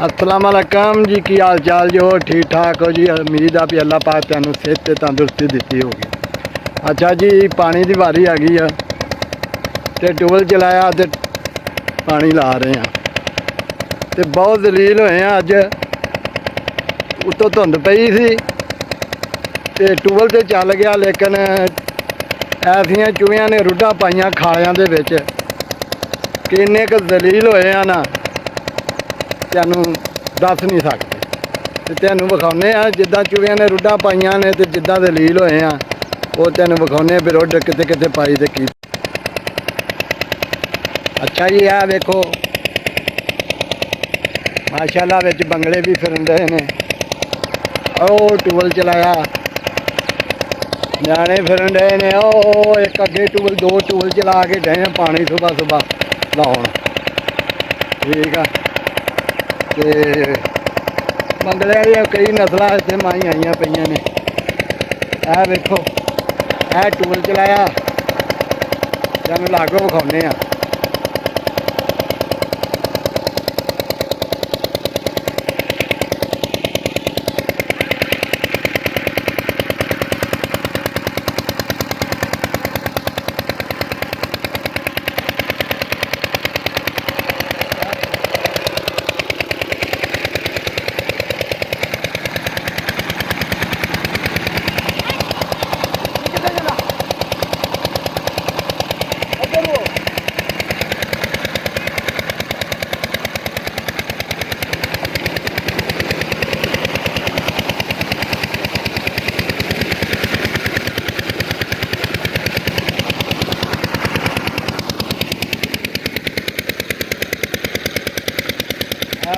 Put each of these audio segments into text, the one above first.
अस्सलाम वालेकुम जी, की हाल चाल जो ठीक ठाक हो जी। उम्मीद आ भी अल्लाह पाक तुहानू सेहत ते तंदुरुस्ती दी होगी। अच्छा जी, पानी की वारी आ गई है तो ट्यूबल चलाया तो पानी ला रहे हैं तो बहुत दलील होए हैं। अज उत्तों धुंध पई सी ते ट्यूबल तो चल गया, लेकिन ऐसियां चूहियां ने रुढ़ा पाइया खालियां दे विच कि इन्ने क दलील होए हैं ना, तैनू दस नहीं सकते। तो तैनू विखाने जिदा चूहियां ने रुढ़ा पाइया ने तो जिदा दलील होए हैं वो तैनू विखाने भी रुढ़ किते किते पाई तो की। अच्छा जी, आ वेखो माशाअल्लाह विच बंगले भी फिरन रहे ने। ओ ट्यूबल चलाया, न्याणे फिरन रहे ने। ओ एक अगे ट्यूबल, दो ट्यूबल चला के डे पानी सुबह सुबह लाउण। ठीक है, तो बंगले वाली कई नस्ल इतने माई आई पे ने। यह वेखो यह ट्यूबल चलाया, तेन लागों विखाने।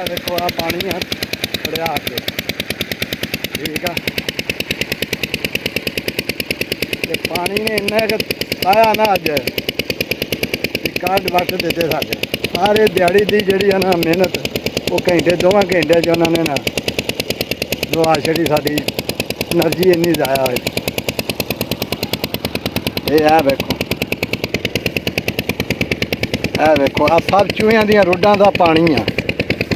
देखो आ पानी है दरिया के। ठीक है, पानी ने इन्ना पाया ना अज काट वट देते साढ़े सारे दिहाड़ी की जी ना मेहनत वो घंटे दोवें घंटे च उन्होंने ना लवा छड़ी। साड़ी एनर्जी इन्नी जाया हुई। है वेखो, है वेखो आ सब चूहियां दियां रुढ़ां दा पानी आ।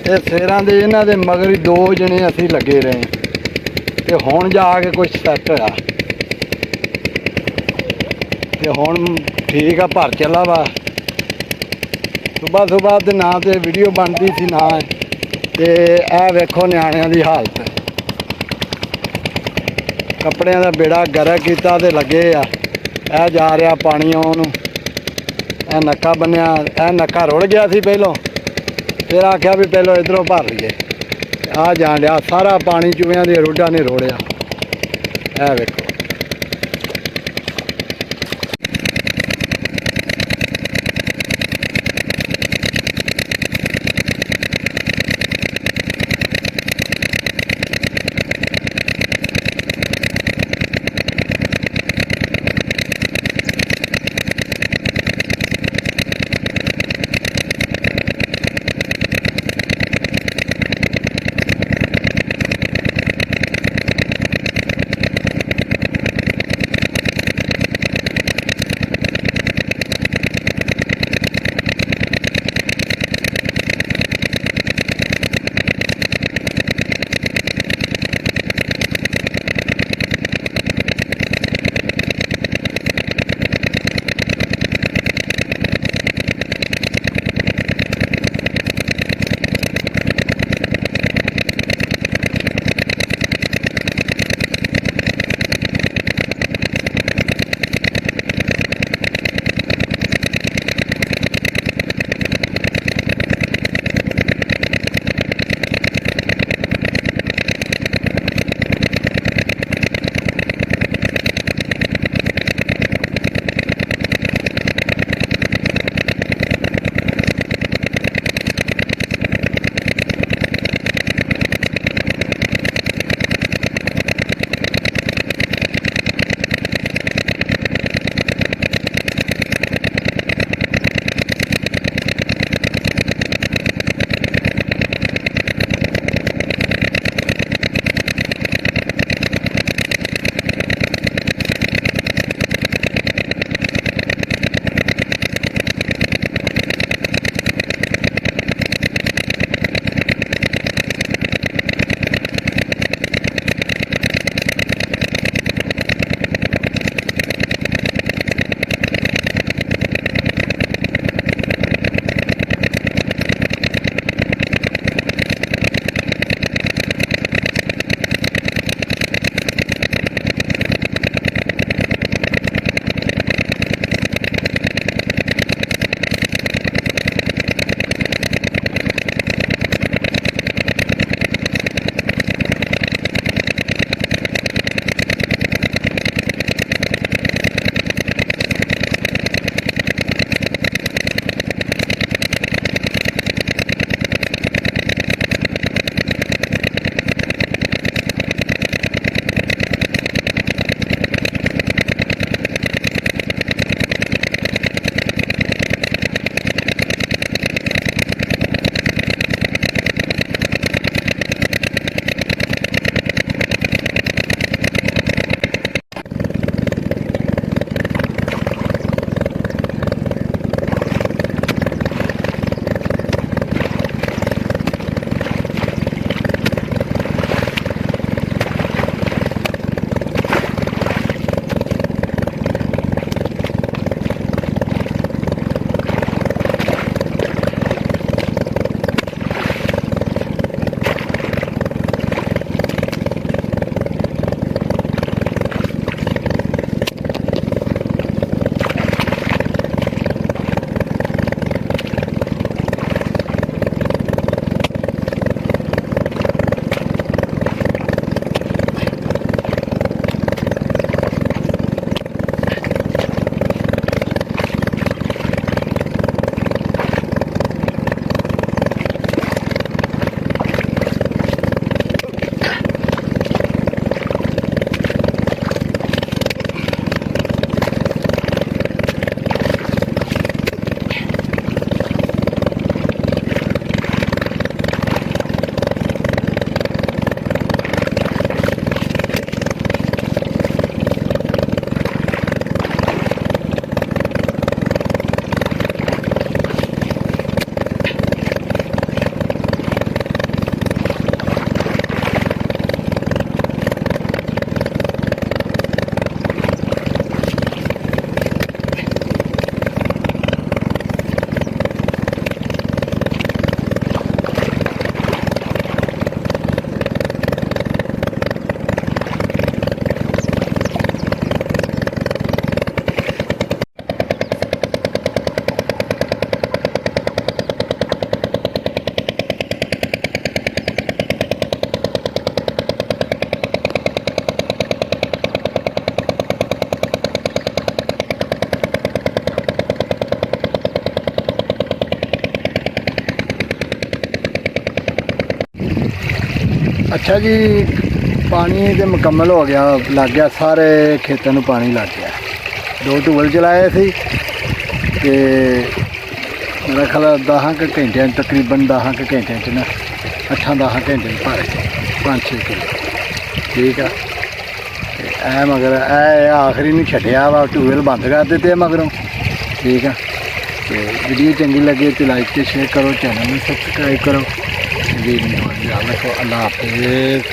ये शेरां दे इन्हां दे मगर ही दो जने असीं लगे रहे तो हुण जाके कुछ सैट होया तो हुण ठीक आ, भर चला वा। सुबह सुबह तो ना तो वीडियो बनती सी ना। तो यह वेखो न्याणिਆਂ ਦੀ हालत, कपड़िਆਂ ਦਾ बेड़ा गर्क किया तो लगे आ। यह जा रहा पानी आउण, यह नक्का बनिया। यह नक्का रुड़ गया सी पहलों, फिर आख्या भी पहलों इधरों भर लीए। आ जान लिया सारा पानी चूहियां दी रुढ़ां ने रोड़िया। है वेखो ਅੱਛਾ ਜੀ, ਪਾਣੀ ਤੇ ਮੁਕੰਮਲ ਹੋ ਗਿਆ, ਲੱਗ ਗਿਆ ਸਾਰੇ ਖੇਤਾਂ ਨੂੰ ਪਾਣੀ ਲੱਗ ਗਿਆ। 2 ਟਿਊਬਲ ਚਲਾਏ ਸੀ ਤੇ ਮੇਰਾ ਖਿਆਲ 10 ਕੁ ਘੰਟਿਆਂ 'ਚ, ਤਕਰੀਬਨ 10 ਕੁ ਘੰਟਿਆਂ 'ਚ ਨਾ 8-10 ਘੰਟੇ 'ਚ ਭਰ ਗਏ 5-6 ਕਿਲੋ। ਠੀਕ ਆ, ਤੇ ਐ ਮਗਰ ਇਹ ਆਖਰੀ ਨੂੰ ਛੱਡਿਆ ਵਾ, ਟਿਊਬਲ ਬੰਦ ਕਰ ਦਿੱਤੇ ਮਗਰੋਂ। ਠੀਕ ਆ, ਤੇ ਵੀਡੀਓ ਚੰਗੀ ਲੱਗੇ ਤੇ ਲਾਈਕ ਤੇ ਸ਼ੇਅਰ ਕਰੋ, ਚੈਨਲ ਨੂੰ ਸਬਸਕ੍ਰਾਈਬ ਕਰੋ ਜੀ। ਅੱਲਾਹ ਹਾਫਿਜ਼।